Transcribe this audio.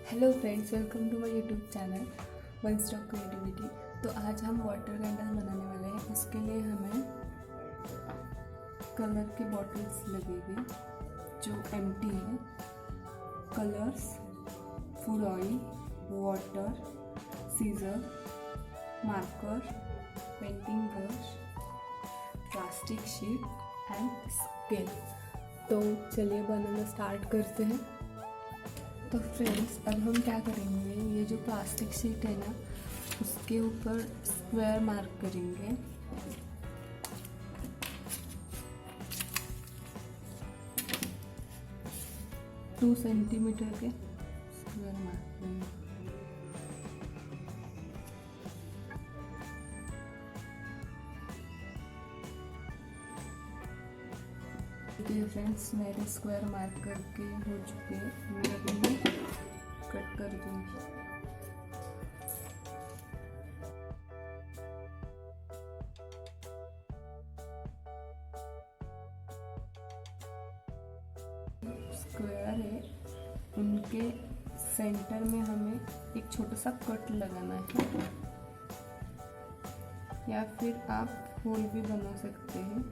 Hello friends, welcome to my YouTube channel one stop creativity. तो आज हम water candle बनाने वाले हैं। इसके लिए हमें कलर के बॉटल्स लगेंगे जो एम्प्टी है। Colours, food oil, water, scissor, marker, painting brush, plastic sheet and scale. तो चलिए बनाना स्टार्ट करते हैं। तो फ्रेंड्स, अब हम क्या करेंगे, ये जो प्लास्टिक शीट है ना, उसके ऊपर स्क्वायर मार्क करेंगे। टू सेंटीमीटर के स्क्वायर मार्क करेंगे। देखिए फ्रेंड्स, मेरे स्क्वायर मार्क करके हो चुके हैं। मैं अभी कट कर दूँगी। स्क्वायर है, उनके सेंटर में हमें एक छोटा सा कट लगाना है, या फिर आप होल भी बना सकते हैं।